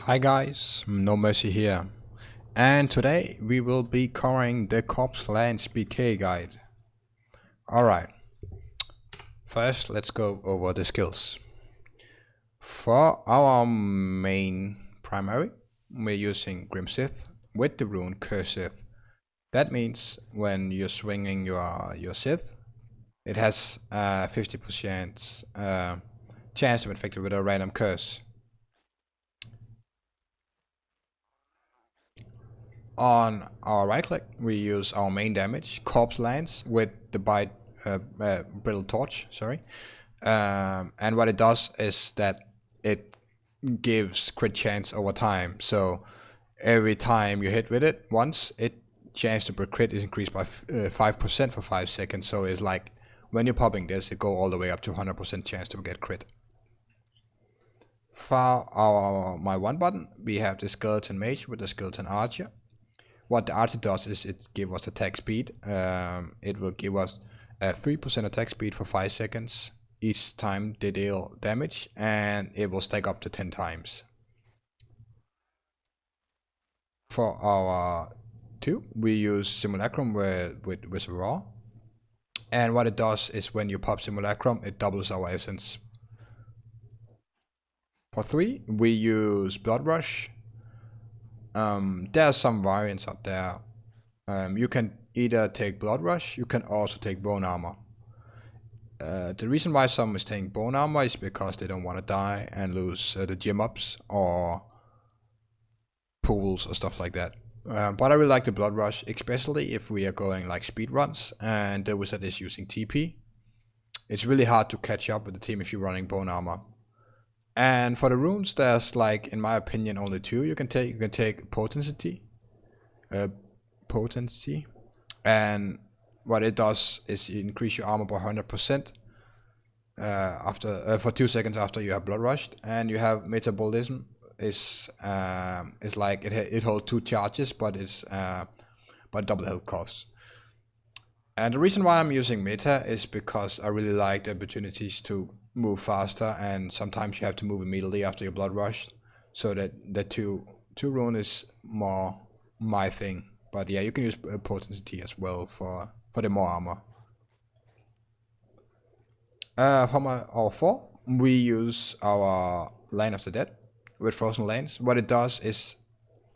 Hi guys, No Mercy here, and today we will be covering the Corpse Lands BK guide. Alright, first let's go over the skills. For our main primary, we're using Grim Sith with the rune Curse Sith. That means when you're swinging your Sith, it has a 50% chance to be infected with a random curse. On our right click, we use our main damage, Corpse Lance, with the Brittle Torch, sorry. And what it does is that it gives crit chance over time. So every time you hit with it once, it chance to break crit is increased by 5% for 5 seconds. So it's like when you're popping this, it go all the way up to 100% chance to get crit. For my one button, we have the Skeleton Mage with the Skeleton Archer. What the archer does is it gives us attack speed. It will give us a 3% attack speed for 5 seconds each time they deal damage, and it will stack up to 10 times. For our 2, we use Simulacrum with Raw. And what it does is when you pop Simulacrum, it doubles our essence. For 3, we use Blood Rush. There are some variants out there. You can either take Blood Rush, you can also take Bone Armor. The reason why some is taking Bone Armor is because they don't want to die and lose the gym ups or pools or stuff like that. But I really like the Blood Rush, especially if we are going like speed runs and the wizard is using TP. It's really hard to catch up with the team if you're running Bone Armor. And for the runes, there's like, in my opinion, only 2 you can take. You can take Potency, and what it does is increase your armor by 100% for 2 seconds after you have blood rushed. And you have Metabolism is like it holds 2 charges, but it's double health costs. And the reason why I'm using Meta is because I really like the opportunities to move faster, and sometimes you have to move immediately after your blood rush. So that the two rune is more my thing. But yeah, you can use Potency as well for the more armor. For our 4, we use our Line of the Dead with Frozen Lanes. What it does is,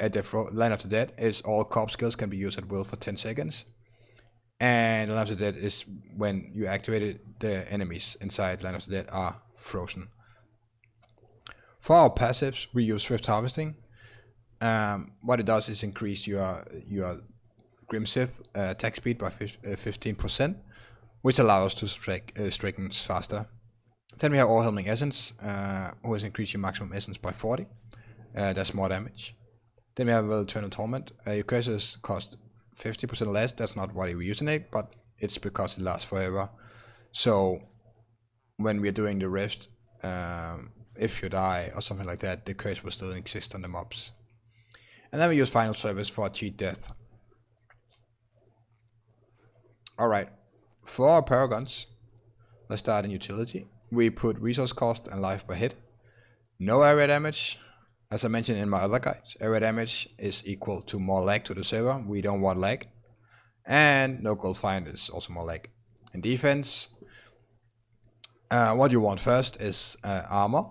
at the Line of the Dead, is all corpse skills can be used at will for 10 seconds. And Line of the Dead is when you activate it, the enemies inside Line of the Dead are frozen. For our passives, we use Swift Harvesting. What it does is increase your Grim Sith attack speed by 15%, which allows us to strike strikes faster. Then we have Overwhelming Essence, who has increased your maximum essence by 40. That's more damage. Then we have Eternal Torment. Your curses cost 50% less. That's not why we're using it, but it's because it lasts forever. So when we're doing the rift, if you die or something like that, the curse will still exist on the mobs. And then we use Final Service for cheat death. Alright, for our Paragons, let's start in utility. We put resource cost and life per hit. No area damage. As I mentioned in my other guides, area damage is equal to more lag to the server. We don't want lag. And no gold find is also more lag. In defense, what you want first is armor.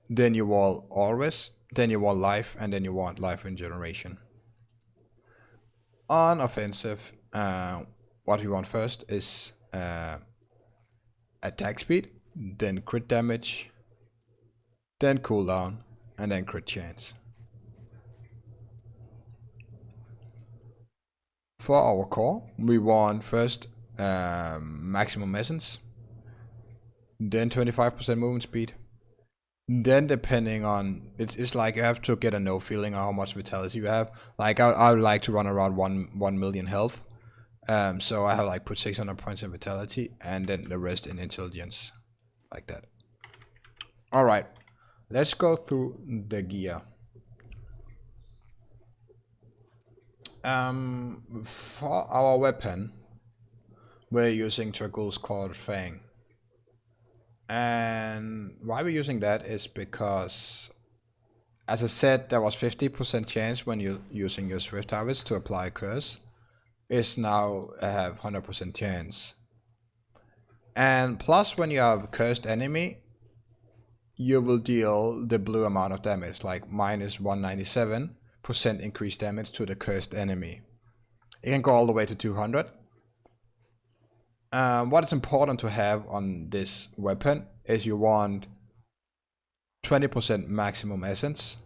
Then you want always. Then you want life. And then you want life regeneration. On offensive, what we want first is attack speed. Then crit damage. Then cooldown. And then crit chance. For our core, we want first maximum essence, then 25% movement speed. Then depending on, it's like you have to get a no feeling on how much vitality you have. Like I would like to run around 1 million health. So I have like put 600 points in vitality and then the rest in intelligence, like that. Alright, let's go through the gear. For our weapon, we're using Tragul's Coiled Fang. And why we're using that is because As I said, there was 50% chance when you're using your Swift Harvest to apply a curse. It's now have 100% chance. And plus, when you have a cursed enemy, you will deal the blue amount of damage, like minus 197% increased damage to the cursed enemy. It can go all the way to 200. What is important to have on this weapon is you want 20% maximum essence,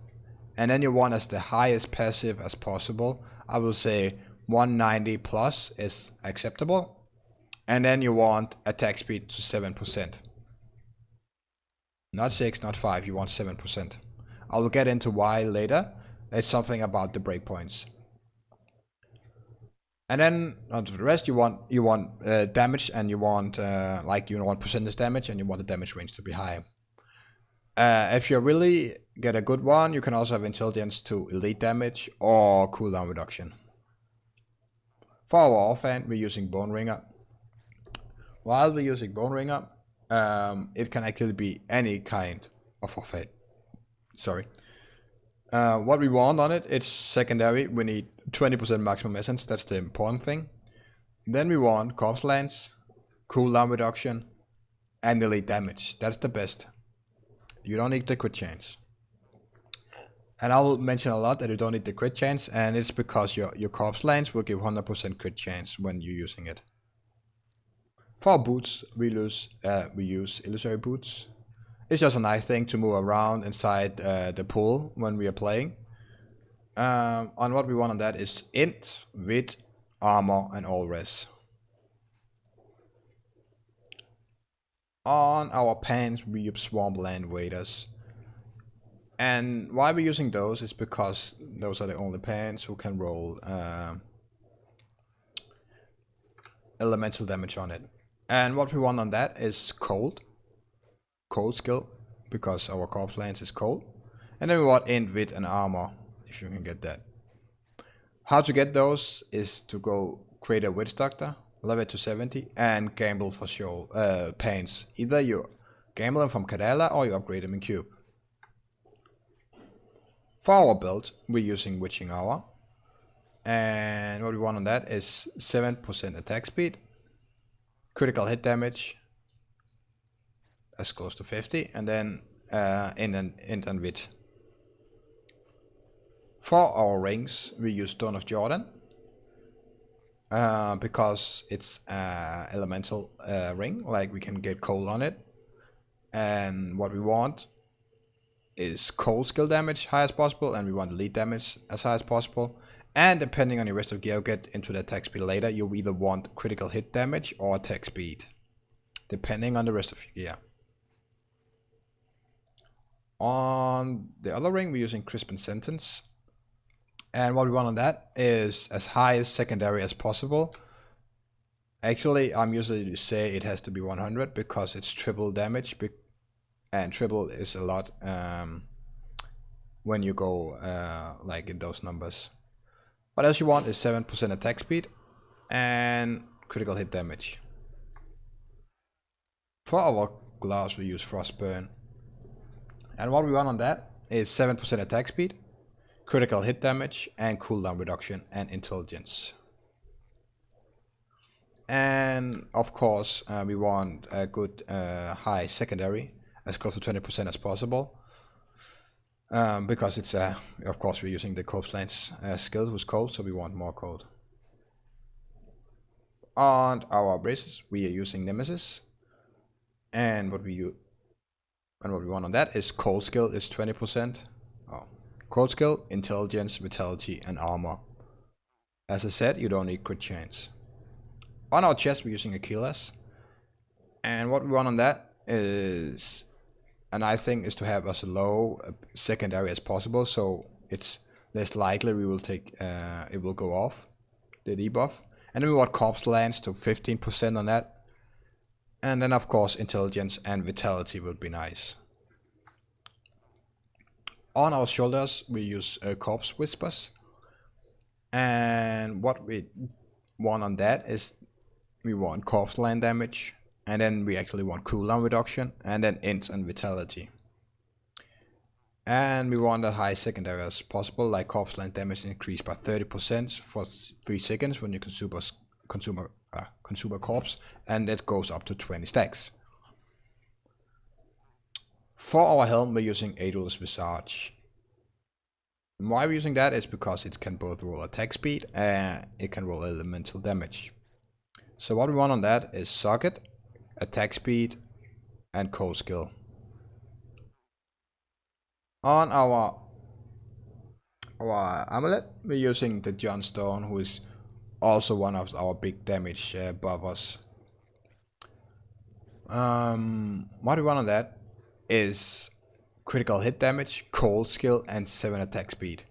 and then you want as the highest passive as possible. I will say 190 plus is acceptable, and then you want attack speed to 7%. Not 6, not 5, you want 7%. I will get into why later. It's something about the breakpoints. And then onto the rest, you want damage, and you want percentage damage, and you want the damage range to be high. If you really get a good one, you can also have intelligence to elite damage or cooldown reduction. For our offhand, we're using Bone Ringer. While we're using Bone Ringer, it can actually be any kind of offhand. Sorry. What we want on it, it's secondary. We need 20% maximum essence. That's the important thing. Then we want corpse lance, cooldown reduction, and elite damage. That's the best. You don't need the crit chance. And I will mention a lot that you don't need the crit chance, and it's because your corpse lance will give 100% crit chance when you're using it. For boots, we use illusory boots. It's just a nice thing to move around inside the pool when we are playing. On what we want on that is int, wit, armor, and all res. On our pants, we use swampland waders. And why we're using those is because those are the only pants who can roll elemental damage on it. And what we want on that is cold skill, because our corpse lance is cold. And then we want int, wit, and armor, if you can get that. How to get those is to go create a witch doctor, level it to 70, and gamble for show pants. Either you gamble them from Kadala or you upgrade them in cube. For our build, we're using Witching Hour, and what we want on that is 7% attack speed, critical hit damage, that's close to 50, and then int and wit. For our rings, we use Stone of Jordan, because it's elemental ring, like we can get cold on it, and what we want is cold skill damage high as possible, and we want elite damage as high as possible. And depending on your rest of gear, you'll get into the attack speed later, you either want critical hit damage or attack speed, depending on the rest of your gear. On the other ring, we're using Crisp and Sentence, and what we want on that is as high as secondary as possible. Actually, I'm usually say it has to be 100 because it's triple damage, and triple is a lot when you go like in those numbers. What else you want is 7% attack speed and critical hit damage. For our gloves, we use Frostburn, and what we want on that is 7% attack speed, critical hit damage, and cooldown reduction, and intelligence. And of course, we want a good high secondary, as close to 20% as possible, because it's of course we're using the corpse lance skill who's cold, so we want more cold. On our braces, we are using Nemesis, and what we want on that is cold skill is 20%. Cold skill, intelligence, vitality, and armor. As I said, you don't need crit chance. On our chest, we're using Achilles, and what we want on that is, and I think, is to have as low secondary as possible, so it's less likely we will take it will go off the debuff. And then we want corpse lance to 15% on that, and then of course intelligence and vitality would be nice. On our shoulders, we use corpse whispers, and what we want on that is we want corpse line damage, and then we actually want cooldown reduction, and then int and vitality. And we want a high secondary as possible, like corpse line damage increased by 30% for 3 seconds when you consume a corpse, and it goes up to 20 stacks. For our helm, we're using Adol's Visage. Why we're using that is because it can both roll attack speed and it can roll elemental damage. So what we want on that is socket, attack speed, and cold skill. On our amulet, we're using the Johnstone, who is also one of our big damage buffers. What we want on that is critical hit damage, cold skill, and 7 attack speed.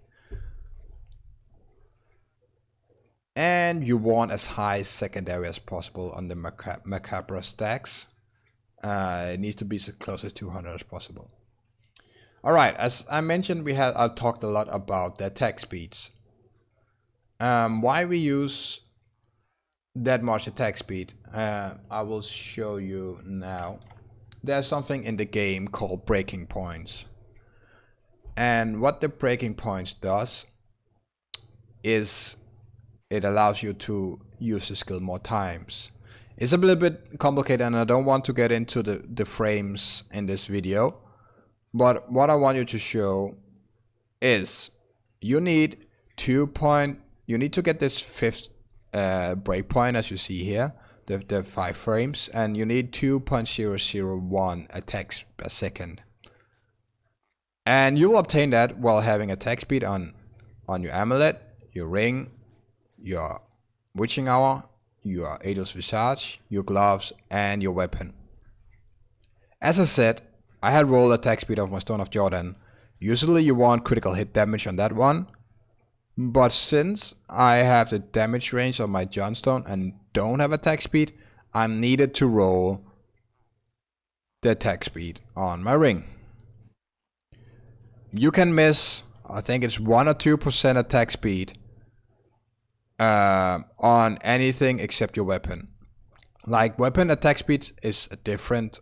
And you want as high secondary as possible on the Macabre stacks. It needs to be as close to 200 as possible. Alright, as I mentioned, I talked a lot about the attack speeds. Why we use that much attack speed, I will show you now. There's something in the game called breaking points. And what the breaking points does is it allows you to use the skill more times. It's a little bit complicated and I don't want to get into the frames in this video. But what I want you to show is you need to get this 5th breakpoint, as you see here, the 5 frames, and you need 2.001 attacks per second. And you will obtain that while having attack speed on your amulet, your ring, your witching hour, your Adol's Visage, your gloves, and your weapon. As I said, I had rolled attack speed of my Stone of Jordan. Usually you want critical hit damage on that one, but since I have the damage range of my Johnstone and don't have attack speed, I'm needed to roll the attack speed on my ring. You can miss, I think it's 1 or 2% attack speed on anything except your weapon. Like weapon attack speed is a different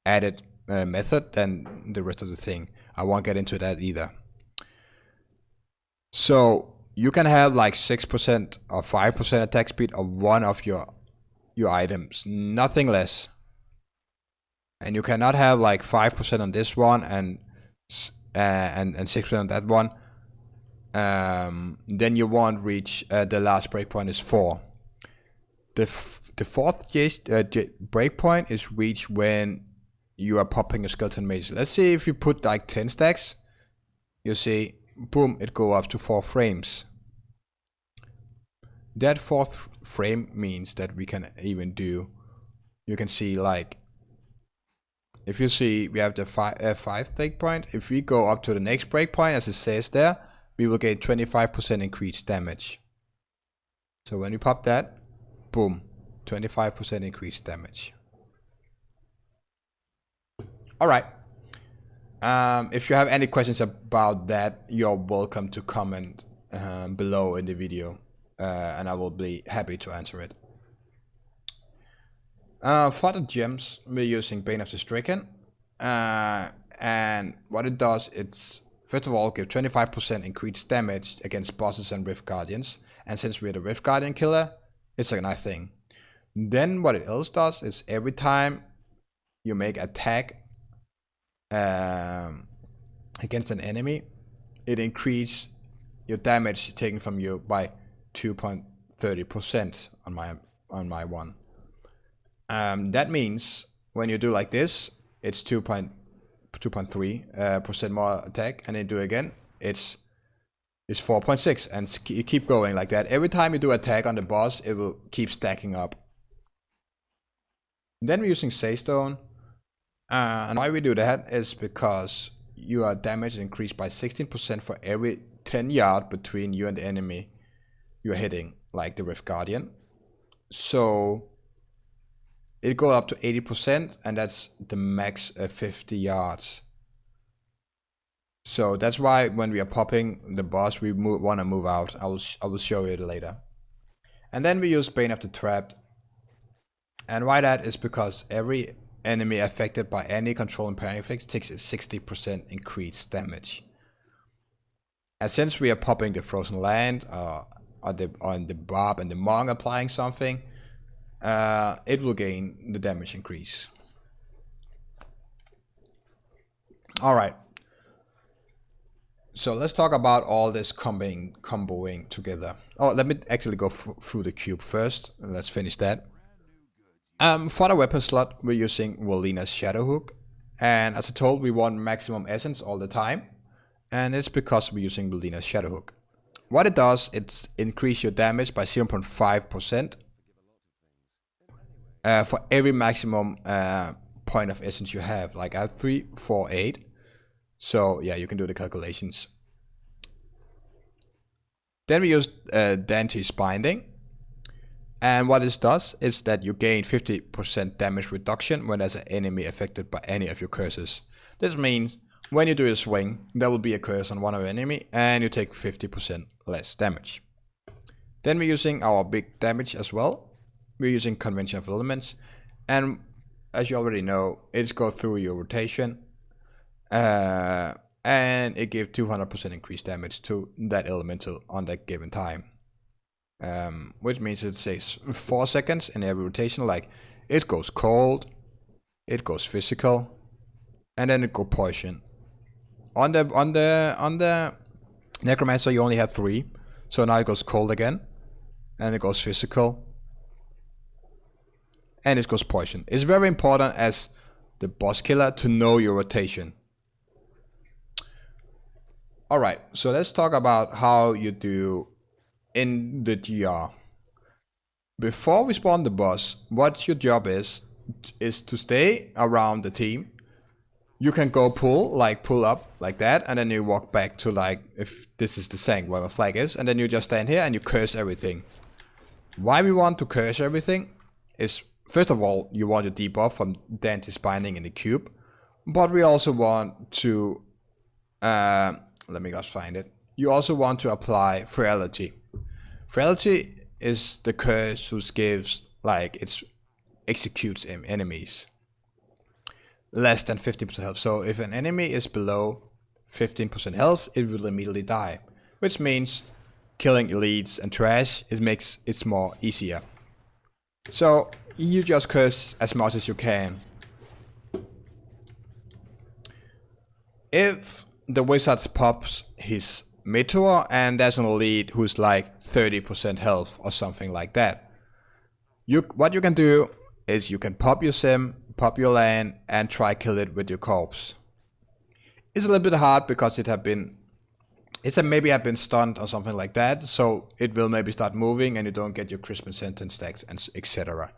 added method than the rest of the thing. I won't get into that either. So you can have like 6% or 5% attack speed of one of your items, nothing less. And you cannot have like 5% on this one and 6% on that one. Then you won't reach the last breakpoint is 4. The 4th breakpoint is reached when you are popping a skeleton mace. Let's see if you put like 10 stacks, you see, boom, it go up to 4 frames. That 4th frame means that we can even do, you can see like, if you see we have the 5th breakpoint, if we go up to the next breakpoint as it says there, we will get 25% increased damage. So when we pop that, boom, 25% increased damage. Alright, if you have any questions about that, you're welcome to comment below in the video, and I will be happy to answer it. For the gems, we're using Bane of the Stricken, and what it does, it's first of all give 25% increased damage against bosses and Rift Guardians, and since we're the Rift Guardian killer, it's a nice thing. Then what it else does is every time you make attack against an enemy, it increases your damage taken from you by 2.30% on my one. That means when you do like this, it's 2.3% more attack, and then do again, it's 4.6, and you keep going like that. Every time you do attack on the boss, it will keep stacking up. Then we're using Saystone, and why we do that is because your damage increased by 16% for every 10 yards between you and the enemy you're hitting, like the Rift Guardian. So it goes up to 80%, and that's the max 50 yards. So that's why when we are popping the boss, we want to move out. I will show you it later. And then we use Bane of the Trapped. And why that is because every enemy affected by any control impairing effects takes a 60% increased damage. And since we are popping the frozen land on the barb and the monk applying something, it will gain the damage increase. Alright. So let's talk about all this comboing together. Oh, let me actually go through the cube first. Let's finish that. For the weapon slot, we're using Wolina's Shadow Hook. And as I told, we want maximum essence all the time. And it's because we're using Wolina's Shadow Hook. What it does, it's increase your damage by 0.5% for every maximum point of essence you have. Like I have 3, 4, 8. So yeah, you can do the calculations. Then we use Dante's Binding. And what this does is that you gain 50% damage reduction when there's an enemy affected by any of your curses. This means when you do a swing, there will be a curse on one of your enemy and you take 50% less damage. Then we're using our big damage as well. We're using Convention of Elements. And as you already know, it's go through your rotation. And it gives 200% increased damage to that elemental on that given time. Which means it says 4 seconds in every rotation. Like it goes cold, it goes physical, and then it goes poison. On the necromancer you only have 3, so now it goes cold again, and it goes physical, and it goes poison. It's very important as the boss killer to know your rotation. Alright, so let's talk about how you do in the GR. Before we spawn the boss, what your job is to stay around the team. You can go pull up like that, and then you walk back to like, if this is the Sank where my flag is, and then you just stand here and you curse everything. Why we want to curse everything is, first of all, you want to debuff from Dante's Binding in the cube, but we also want to, let me just find it. You also want to apply Frailty. Frailty is the curse who gives, like, it executes enemies less than 15% health. So if an enemy is below 15% health, it will immediately die. Which means killing elites and trash, it makes it more easier. So you just curse as much as you can. If the wizard pops his meteor and there's an elite who's like 30% health or something like that, what you can do is you can pop your sim, pop your land, and try kill it with your corpse. It's a little bit hard because it maybe have been stunned or something like that, so it will maybe start moving and you don't get your Christmas sentence stacks and etc.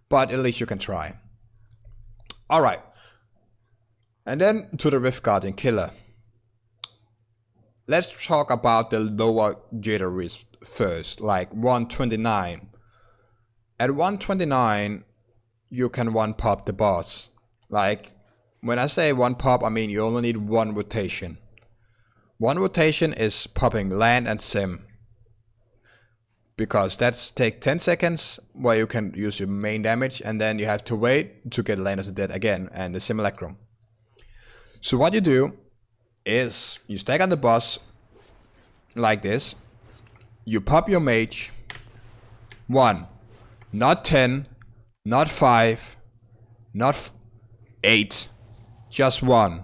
But at least you can try. Alright. And then to the Rift Guardian killer. Let's talk about the lower Jitter Rift first, like 129. At 129, you can one pop the boss. Like, when I say one pop, I mean you only need one rotation. One rotation is popping land and sim, because that's take 10 seconds where you can use your main damage, and then you have to wait to get Land of the Dead again and the Simulacrum. So what you do is you stack on the boss like this. You pop your mage. 1, not 10, not 5, not 8, just 1.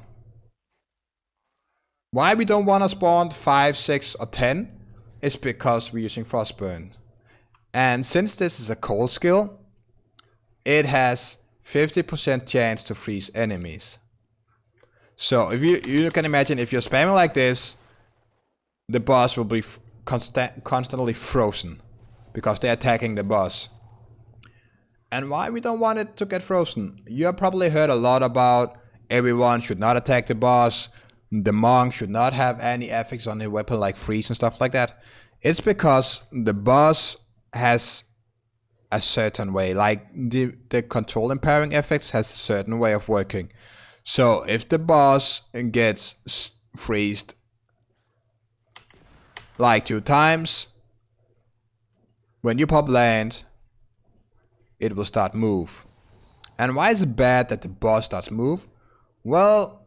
Why we don't want to spawn 5, 6 or 10 is because we're using Frostburn. And since this is a cold skill, it has 50% chance to freeze enemies. So if you can imagine, if you're spamming like this, the boss will be constantly frozen because they're attacking the boss. And why we don't want it to get frozen? You have probably heard a lot about everyone should not attack the boss. The monk should not have any effects on their weapon like freeze and stuff like that. It's because the boss has a certain way, like the control impairing effects has a certain way of working. So if the boss gets freezed like 2 times, when you pop land, it will start move. And why is it bad that the boss starts move? Well,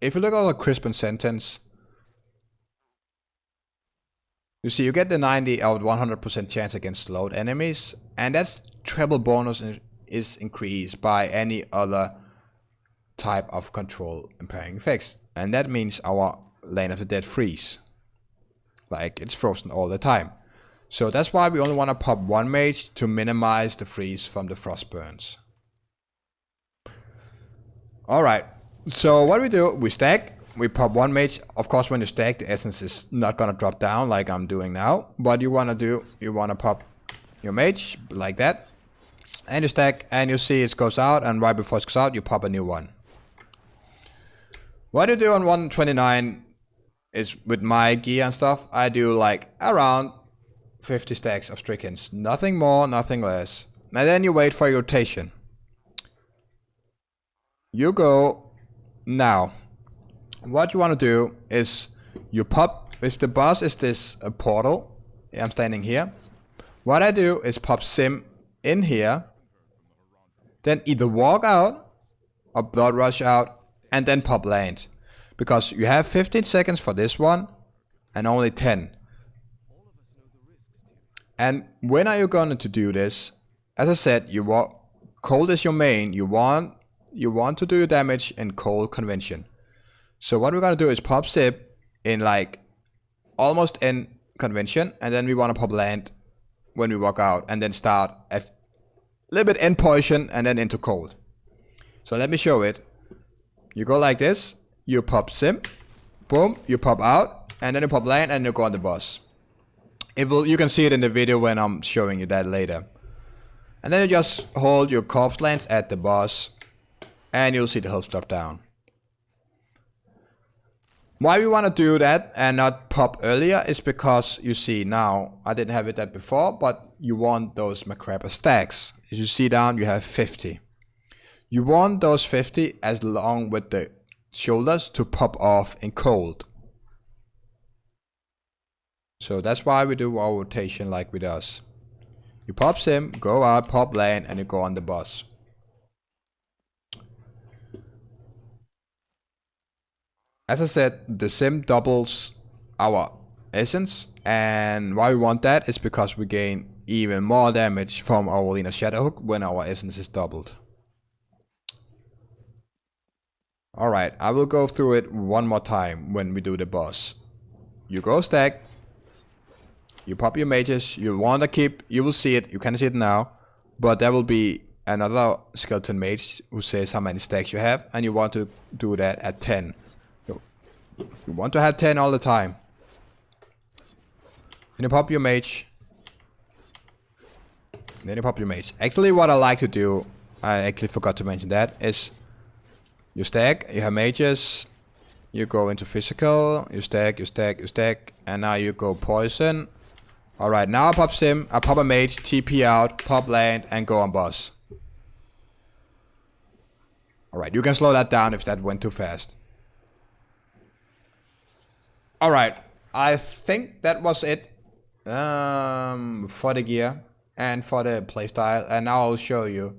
if you look at the Crispin sentence, you see you get the 90 out 100% chance against slowed enemies, and that's treble bonus is increased by any other type of control impairing effects. And that means our Lane of the Dead freeze. Like it's frozen all the time. So that's why we only want to pop one mage to minimize the freeze from the frost burns. Alright, so what we do, we stack, we pop one mage. Of course when you stack, the essence is not gonna drop down like I'm doing now. But you wanna pop your mage like that. And you stack, and you see it goes out, and right before it goes out, you pop a new one. What you do on 129 is, with my gear and stuff, I do like around 50 stacks of Strickens. Nothing more, nothing less. And then you wait for your rotation. You go now. What you want to do is you pop, if the boss is this portal, I'm standing here. What I do is pop sim in here, then either walk out or blood rush out, and then pop land. Because you have 15 seconds for this one and only 10. And when are you going to do this? As I said, cold is your main. You want to do your damage in cold convention. So what we're going to do is pop zip in like almost end convention, and then we want to pop land when we walk out, and then start at a little bit end position and then into cold. So let me show it. You go like this, you pop sim, boom, you pop out, and then you pop land, and you go on the boss. You can see it in the video when I'm showing you that later. And then you just hold your corpse lance at the boss, and you'll see the health drop down. Why we want to do that and not pop earlier is because you see now, I didn't have it that before, but you want those Macrappa stacks. As you see down, you have 50. You want those 50 as long with the shoulders to pop off in cold. So that's why we do our rotation like we does. You pop sim, go out, pop lane, and you go on the boss. As I said, the sim doubles our essence, and why we want that is because we gain even more damage from our Lena Shadow Hook when our essence is doubled. Alright, I will go through it one more time when we do the boss. You go stack, you pop your mages, you want to keep, you will see it, you can see it now, but there will be another skeleton mage who says how many stacks you have, and you want to do that at 10. You want to have 10 all the time. And you pop your mage. Then you pop your mage. Actually, what I like to do, I actually forgot to mention that, is you stack, you have mages, you go into physical, you stack, you stack, you stack, and now you go poison. Alright, now I pop sim, I pop a mage, TP out, pop land, and go on boss. Alright, you can slow that down if that went too fast. Alright, I think that was it for the gear and for the playstyle, and now I'll show you.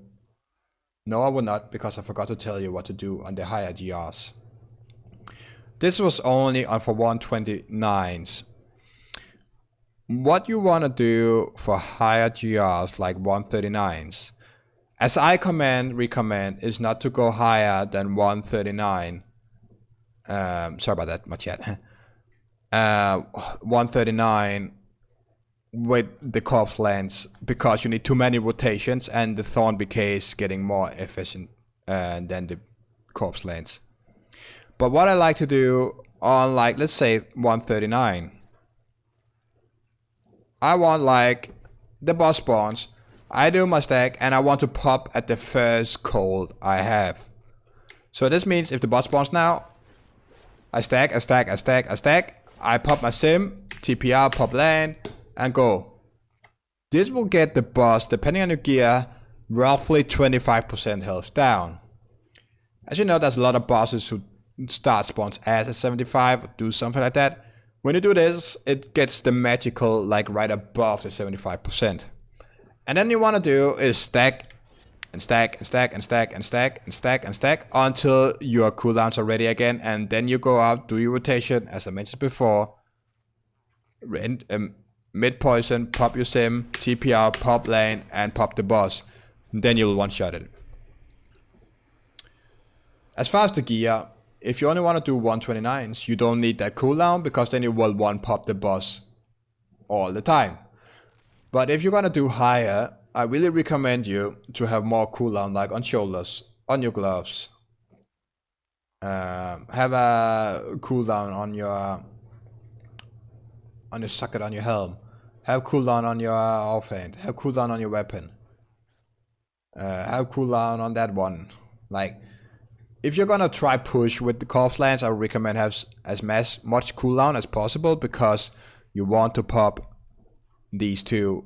No, I will not, because I forgot to tell you what to do on the higher GRs. This was only on for 129s. What you want to do for higher GRs like 139s, as I recommend is not to go higher than 139. Sorry about that, my chat. 139 with the corpse lance, because you need too many rotations and the thorn decay is getting more efficient than the corpse lance. But what I like to do on, like, let's say 139, I want like the boss spawns, I do my stack, and I want to pop at the first cold I have. So this means if the boss spawns now, I stack, I stack, I stack, I stack, I pop my sim, TPR, pop land, and go. This will get the boss, depending on your gear, roughly 25% health down. As you know, there's a lot of bosses who start spawns as a 75 or do something like that. When you do this, it gets the magical like right above the 75%. And then you want to do is stack and stack and stack and stack and stack and stack and stack until your cooldowns are ready again, and then you go out, do your rotation, as I mentioned before, mid poison, pop your sim, TP out, pop lane, and pop the boss. Then you'll one-shot it. As far as the gear, if you only want to do 129s, you don't need that cooldown, because then you will one-pop the boss all the time. But if you're gonna do higher, I really recommend you to have more cooldown, like on shoulders, on your gloves. Have a cooldown on your socket, on your helm. Have cooldown on your offhand. Have cooldown on your weapon. Have cooldown on that one. Like, if you're gonna try push with the corpse lance, I would recommend have as much cooldown as possible, because you want to pop these two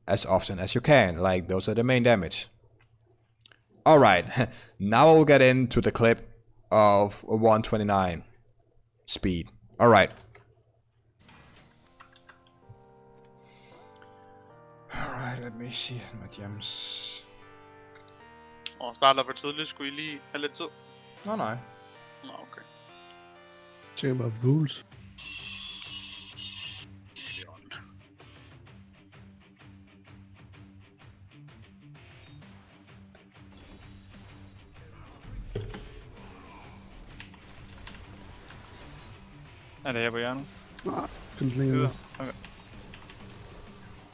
as often as you can. Like, those are the main damage. Alright, now we'll get into the clip of 129 speed. Alright. Alright, let me see my gems. Starter for tidligt, skulle I lige have lidt tid? Nej. Nå, okay. Chamber of Rules. Er det her på hjørnet? Nej, den længere. Okay.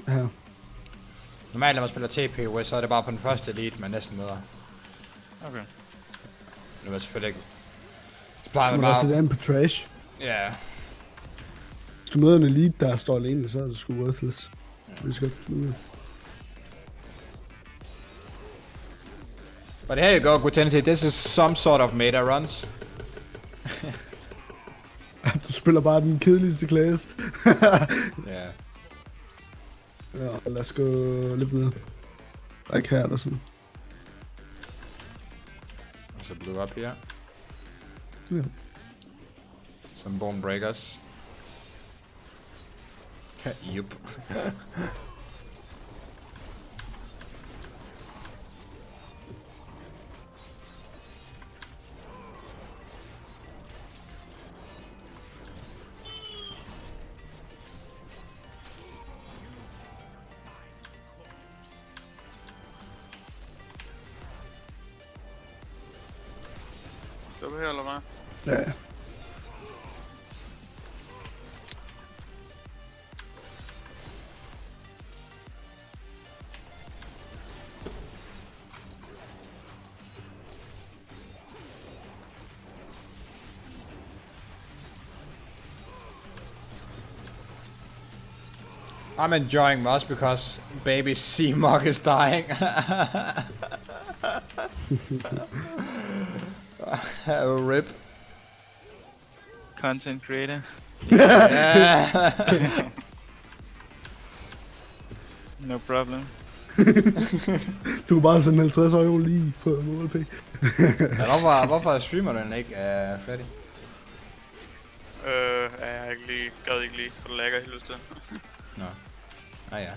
Her. Normalt, når man spiller TP, så er det bare på den første elite, man næsten møder. Okay. Nu er selvfølgelig ikke... Så plejer man Man bare... bare... Man på trash. Ja. Hvis du møder en elite, der står alene, så er det sgu worthless. Vi skal ikke. But here you go, Gutenity. This is some sort of meta runs. Du spiller bare den kedeligste klasse. Ja. Ja, lad os gå lidt videre. Der er ikke her eller sådan. So blue up here. Ja. Some bone breakers. Yup. Så her eller hvad? Ja. I'm enjoying Moss because baby C-Mog is dying. Rip. Content creator. Yeah. No problem. Du kan bare sende 50 euro lige på MobilePay. Ja, hvorfor streamer du den ikke, Freddy? Jeg ikke lige, gad ikke lige, for det lækker helt lyst til. Nå. Ah ja.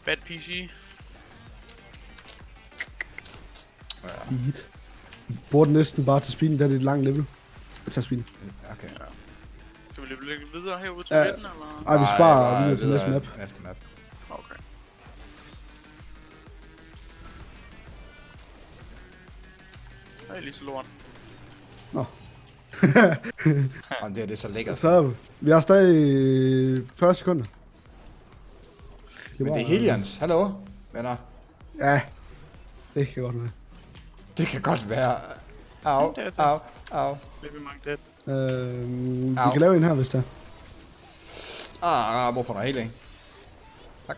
Bad PC. Speed. Bruger den næsten bare til speeden, der er det et langt level. Jeg tager speeden. Okay. Ja. Skal vi lige lægge videre herude til midten, eller? Ej, vi sparer videre til næste map. Næste map. Okay. Jeg er lige så lort. Nå. Og det er så lækkert. Så vi har stadig 40 sekunder. Men det er Helions. Hallo, venner. Ja. Det kan godt være. Det kan godt være. Au, au, au. Lidt mange dead. Vi kan lave en her, hvis der. Hvorfor noget healing? Tak.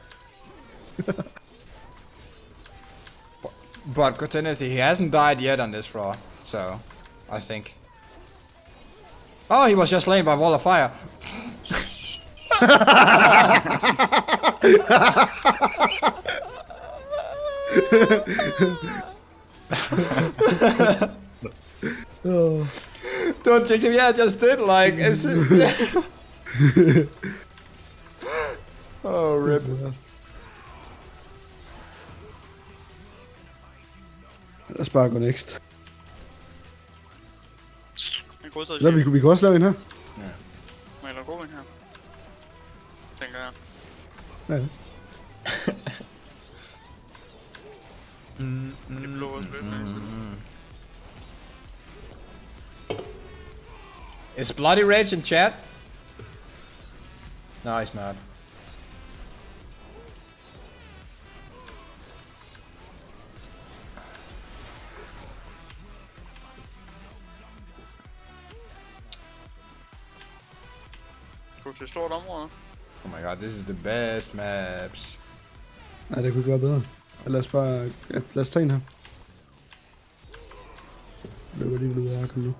But Continuity, he hasn't died yet on this floor, so I think. Oh, he was just slain by wall of fire. Oh. Don't jinx him. Yeah, I just did. Like, is it? Oh, rip. Lad os bare gå next. En godtaget Eller shield. vi kan også lave en her. Må jeg lave god en her? Tænker jeg. Ja. De blå også løbende. Is Bloody Rage in chat? No, he's not. Gå til et stort område. Oh my god, this is the best maps. Nej, det kunne ikke være bedre. Lad os bare... Ja, lad os tage en her. Det var lige blevet ærken nu.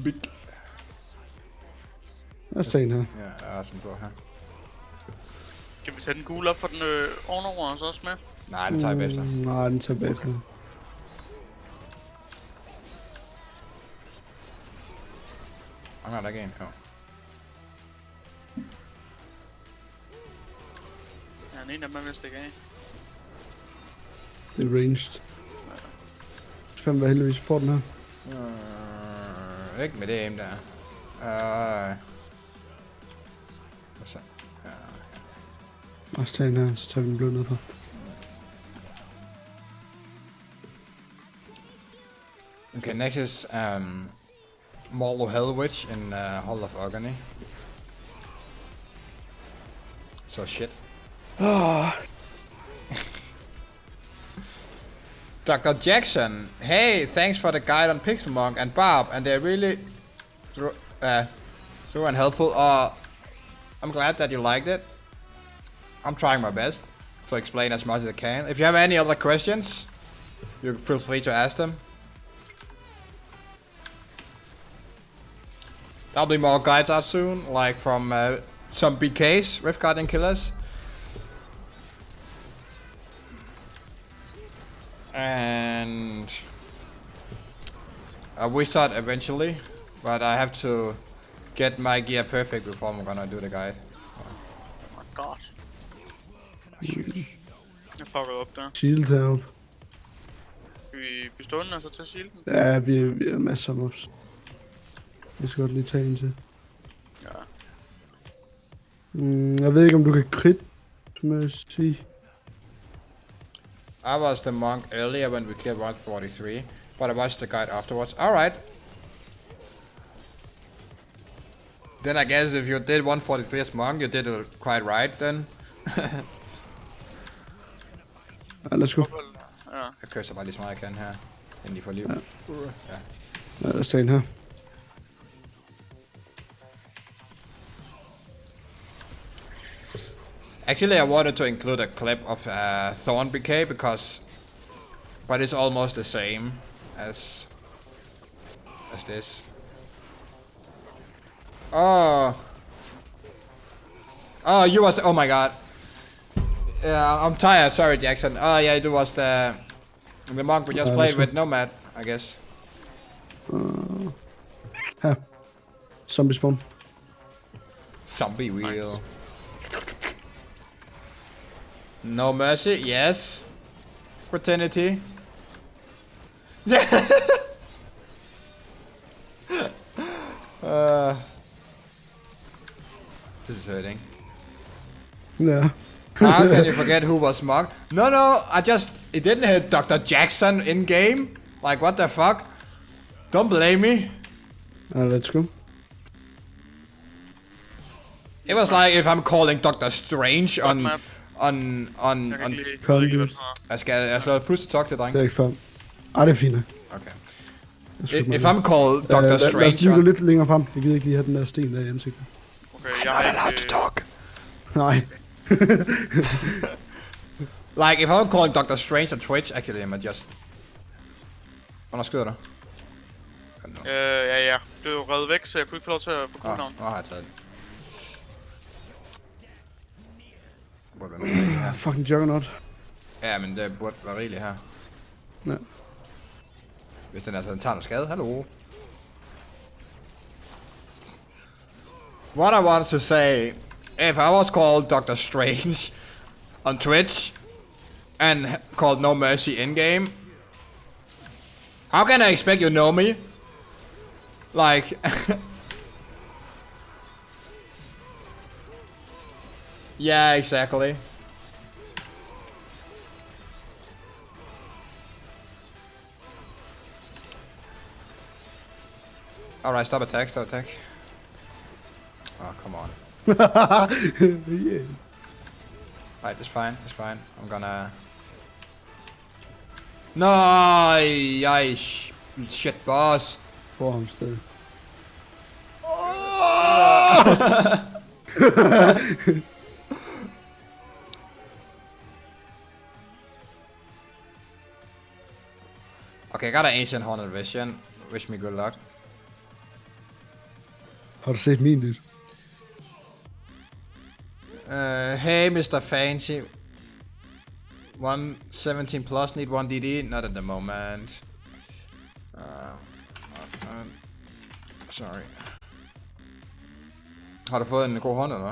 Big. Lad os tage en her. Ja, jeg er sådan på her. Kan vi tage den gule op for den ovenover os også med? Nej, det tager jeg bagefter. Nej, den tager bagefter. Mangler der ikke en? Jo. Ja, den ene af dem er vist ikke af. Det er ranged. Fem var heldigvis får den her. Ikke med det aim der. Hvad så? Ja. Lad os tage en her, så tager vi den blå ned for. Okay, next is Mortal Hell Witch in Hall of Agony. So shit. Dr. Jackson, hey, thanks for the guide on Pixelmonk and Bob, and they're really thorough and helpful. I'm glad that you liked it. I'm trying my best to explain as much as I can. If you have any other questions, you feel free to ask them. There'll be more guides out soon, like from some BKs, Rift Guardian Killers. And a wizard eventually, but I have to get my gear perfect before I'm gonna do the guide. Oh my god. Jeg fuckede op der. Shield heroppe. Skal vi blive stående og så tage shielden? Ja, vi har masser af mobs. Jeg skal godt lige tage en til. Ja. Jeg ved ikke om du kan crit, må jeg sige. I was the monk earlier when we cleared 143, but I watched the guide afterwards. Alright. Then I guess if you did 143 as monk, you did it quite right then. Ja, lad os gå. Ja. Jeg kører bare lige så meget jeg kan her, inden de får liv. Ja. Ja, lad os tage en her. Actually, I wanted to include a clip of Thorn BK but it's almost the same as this. Oh, you was. Oh my god. Yeah, I'm tired. Sorry, Jackson. Oh yeah, it was the monk we just played with Nomad, I guess. Her. Zombie spawn. Zombie wheel. No mercy. Yes. Fraternity. This is hurting. Ja. How can you forget who was monk? No, it didn't hit Dr. Jackson in game. Like, what the fuck? Don't blame me. Let's go. It was like if I'm calling Doctor Strange on. Jeg kan lige... Kom, Jeg ved ikke, hvad dude. det er. Jeg slår plus til talk til, dreng. Det er ikke før. Ej, det er fint. Okay. If I'm called Doctor Lad os Strange lige gå on... lidt længere frem. Jeg gider ikke lige have den der sten der i ansigtet. Okay, jeg har ikke... talk. Nej. Like, if I'm calling Doctor Strange on Twitch, actually, I'm just... Hvornår skyder du? Ja. Det er jo reddet væk, så jeg kunne ikke få lov til at få cooldown. Nu har jeg taget den. Burde være med her. Fucking juggernaut. Ja, men det burde være rigeligt her. Ja. Hvis den altså tager noget skade. Hallo. What I want to say, if I was called Dr. Strange on Twitch and called No Mercy in-game, how can I expect you know me? Like... yeah, exactly. Alright, stop attack, stop attack. Oh, come on. Yeah. Right, it's fine, it's fine. I'm gonna... Nej, shit, boss. Får ham stadig. Okay, I got an ancient haunted vision. Wish me good luck. Har du set min lyd? Hey, Mr. Fancy. 117 plus, need 1 DD? Not at the moment. Sorry. Har du fået en god hånd, eller hvad?